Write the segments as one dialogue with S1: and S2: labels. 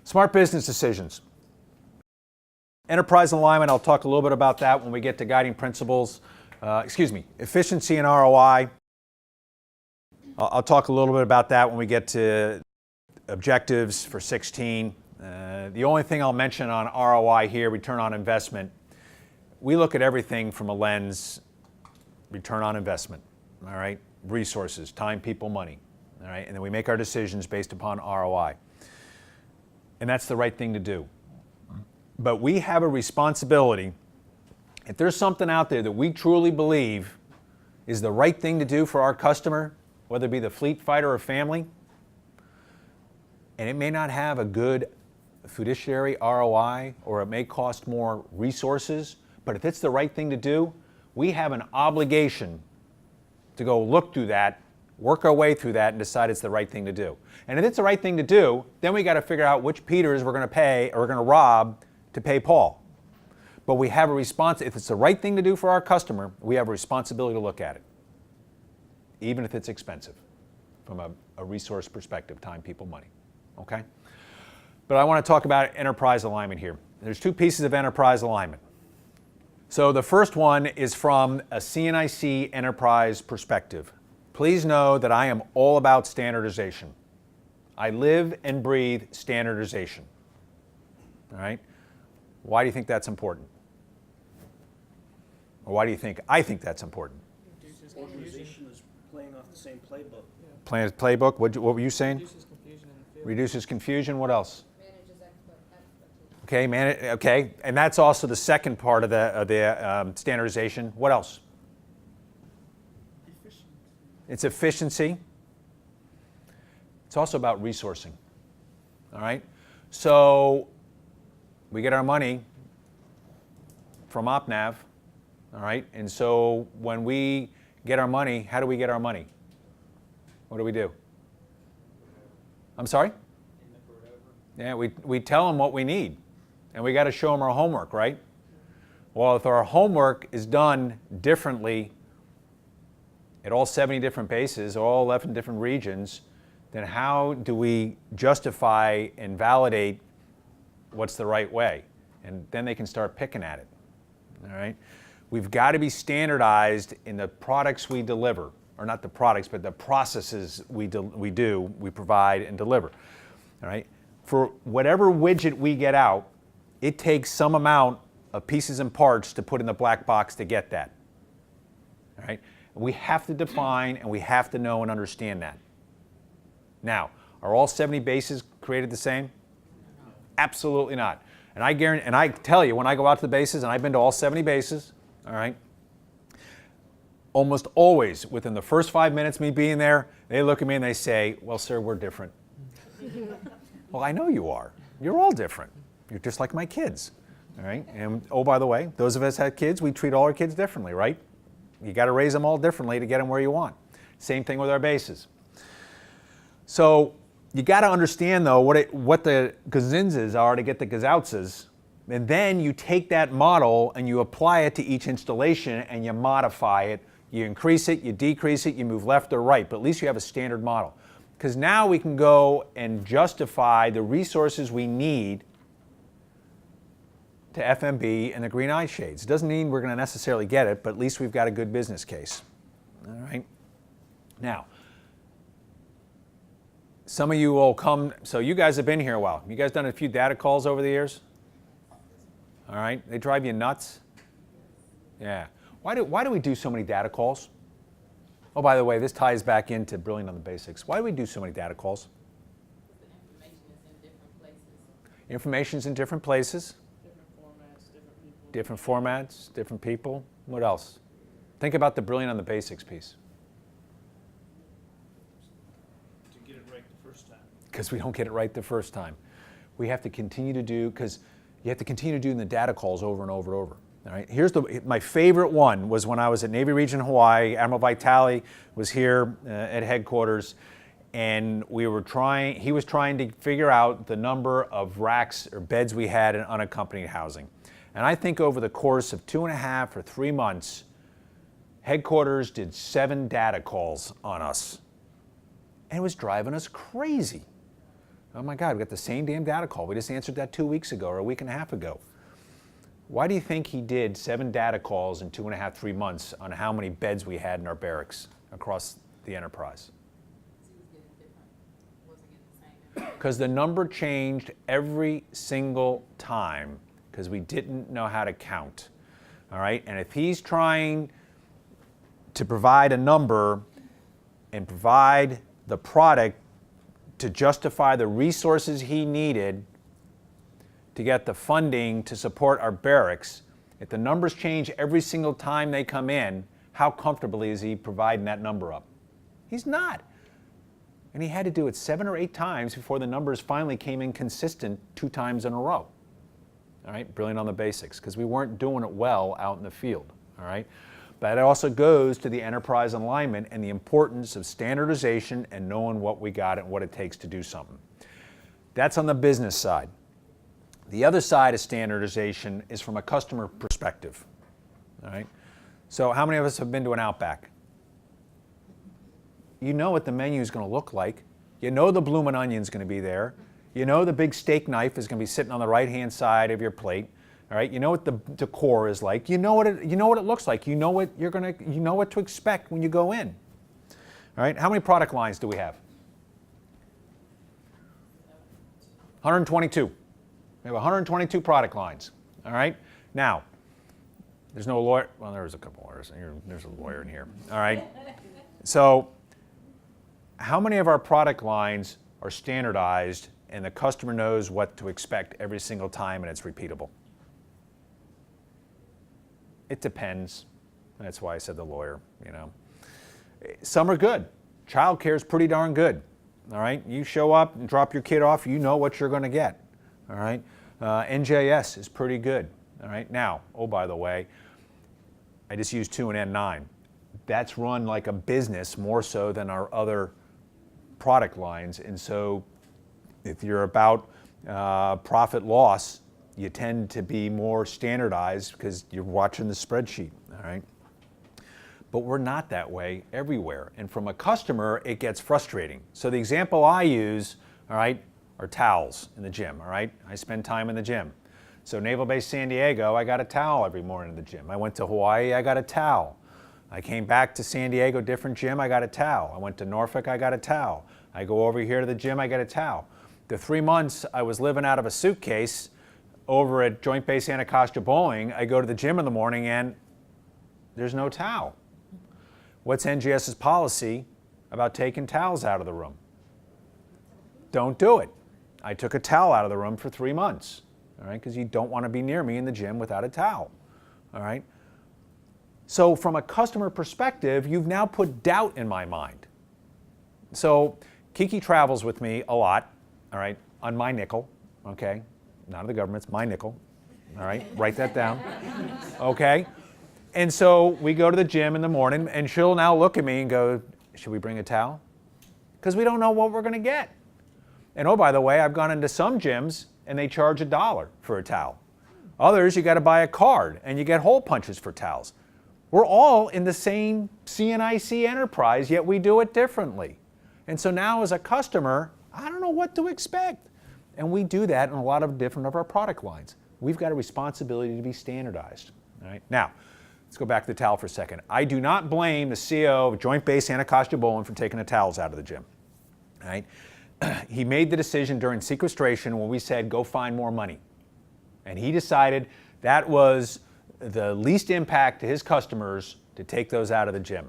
S1: Smart business decisions. Enterprise alignment, I'll talk a little bit about that when we get to guiding principles. Efficiency and ROI. I'll talk a little bit about that when we get to objectives for 16. The only thing I'll mention on ROI here, return on investment, we look at everything from a lens, return on investment, all right? Resources, time, people, money, all right? And then we make our decisions based upon ROI. And that's the right thing to do. But we have a responsibility, if there's something out there that we truly believe is the right thing to do for our customer, whether it be the fleet, fighter, or family, and it may not have a good fiduciary ROI, or it may cost more resources, but if it's the right thing to do, we have an obligation to go look through that, work our way through that, and decide it's the right thing to do. And if it's the right thing to do, then we got to figure out which Peters we're going to pay or we're going to rob to pay Paul. But we have a response. If it's the right thing to do for our customer, we have a responsibility to look at it, even if it's expensive from a resource perspective, time, people, money. Okay? But I want to talk about enterprise alignment here. There's two pieces of enterprise alignment. So the first one is from a CNIC enterprise perspective. Please know that I am all about standardization. I live and breathe standardization. All right? Why do you think that's important? Or why do you think I think that's important?
S2: Organization is playing off the same playbook.
S1: Playbook? What were you saying?
S3: Reduces confusion in the field.
S1: Reduces confusion. What else?
S3: Manages expectations.
S1: Okay, and that's also the second part of the standardization. What else?
S2: Efficiency.
S1: It's efficiency. It's also about resourcing. All right? So we get our money from OpNav, all right? And so when we get our money, how do we get our money? What do we do? I'm sorry? Yeah, we tell them what we need, and we got to show them our homework, right? Well, if our homework is done differently at all 70 different bases, all 11 different regions, then how do we justify and validate what's the right way? And then they can start picking at it, all right? We've got to be standardized in the products we deliver, or not the products, but the processes we provide and deliver, all right? For whatever widget we get out, it takes some amount of pieces and parts to put in the black box to get that, all right? We have to define and we have to know and understand that. Now, are all 70 bases created the same? Absolutely not. And I guarantee, and I tell you, when I go out to the bases, and I've been to all 70 bases, all right, almost always within the first 5 minutes me being there, they look at me and they say, well, sir, we're different. Well, I know you are. You're all different. You're just like my kids, all right? And oh, by the way, those of us that have kids, we treat all our kids differently, right? You got to raise them all differently to get them where you want. Same thing with our bases. So you got to understand, though, what the gazinzas are to get the gazoutzes, and then you take that model and you apply it to each installation and you modify it. You increase it, you decrease it, you move left or right, but at least you have a standard model. Because now we can go and justify the resources we need to FMB and the green eye shades. It doesn't mean we're going to necessarily get it, but at least we've got a good business case. All right? Now, some of you will come, so you guys have been here a while. You guys done a few data calls over the years? All right, they drive you nuts? Yeah. Why do we do so many data calls? Oh, by the way, this ties back into Brilliant on the Basics. Why do we do so many data calls?
S3: The information is in different places.
S1: Information's in different places.
S3: Different formats, different people.
S1: Different formats, different people. What else? Think about the Brilliant on the Basics piece.
S2: To get it right the first time.
S1: Because we don't get it right the first time. We have to continue to do, because you have to continue doing the data calls over and over and over. All right. Here's my favorite one was when I was at Navy Region Hawaii. Admiral Vitale was here at headquarters, and he was trying to figure out the number of racks or beds we had in unaccompanied housing. And I think over the course of 2.5 or 3 months, headquarters did 7 data calls on us. And it was driving us crazy. Oh my God, we got the same damn data call. We just answered that 2 weeks ago or a week and a half ago. Why do you think he did 7 data calls in 2.5, 3 months on how many beds we had in our barracks across the enterprise?
S3: He was getting different, wasn't getting the same.
S1: Because the number changed every single time because we didn't know how to count. All right, and if he's trying to provide a number and provide the product to justify the resources he needed to get the funding to support our barracks, if the numbers change every single time they come in, how comfortably is he providing that number up? He's not. And he had to do it 7 or 8 times before the numbers finally came in consistent 2 times in a row. All right, brilliant on the basics, because we weren't doing it well out in the field. All right, but it also goes to the enterprise alignment and the importance of standardization and knowing what we got and what it takes to do something. That's on the business side. The other side of standardization is from a customer perspective. All right, so how many of us have been to an Outback? You know what the menu is going to look like. You know the bloomin' onion is going to be there. You know the big steak knife is going to be sitting on the right-hand side of your plate. All right. You know what the decor is like. You know what it looks like. You know what you know what to expect when you go in. All right. How many product lines do we have? 122. We have 122 product lines. All right. Now, there's no lawyer. Well, there's a couple lawyers. There's a lawyer in here. All right. So, how many of our product lines are standardized and the customer knows what to expect every single time and it's repeatable? It depends. That's why I said the lawyer, you know. Some are good. Childcare is pretty darn good. All right. You show up and drop your kid off, you know what you're going to get. All right. NJS is pretty good. All right. Now, oh, by the way, I just used 2 and N9. That's run like a business more so than our other product lines. And so if you're about profit loss, you tend to be more standardized because you're watching the spreadsheet, all right? But we're not that way everywhere. And from a customer, it gets frustrating. So the example I use, all right, are towels in the gym, all right? I spend time in the gym. So Naval Base San Diego, I got a towel every morning in the gym. I went to Hawaii, I got a towel. I came back to San Diego, different gym, I got a towel. I went to Norfolk, I got a towel. I go over here to the gym, I got a towel. The 3 months I was living out of a suitcase over at Joint Base Anacostia Bowling, I go to the gym in the morning and there's no towel. What's NGS's policy about taking towels out of the room? Don't do it. I took a towel out of the room for 3 months, all right, because you don't want to be near me in the gym without a towel, all right? So from a customer perspective, you've now put doubt in my mind. So Kiki travels with me a lot, all right, on my nickel, okay? Not of the government's, my nickel, all right? Write that down, okay? And so we go to the gym in the morning, and she'll now look at me and go, should we bring a towel? Because we don't know what we're going to get. And oh, by the way, I've gone into some gyms, and they charge $1 for a towel. Others, you got to buy a card, and you get hole punches for towels. We're all in the same CNIC enterprise, yet we do it differently. And so now as a customer, I don't know what to expect. And we do that in a lot of different of our product lines. We've got a responsibility to be standardized. All right? Now, let's go back to the towel for a second. I do not blame the CEO of Joint Base Anacostia Bowling for taking the towels out of the gym. All right? He made the decision during sequestration when we said, go find more money. And he decided that was the least impact to his customers to take those out of the gym.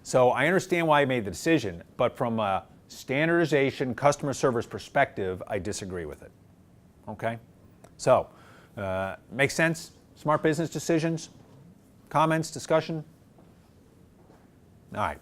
S1: So I understand why he made the decision, but from a standardization, customer service perspective, I disagree with it. Okay? So, makes sense? Smart business decisions? Comments, discussion? All right.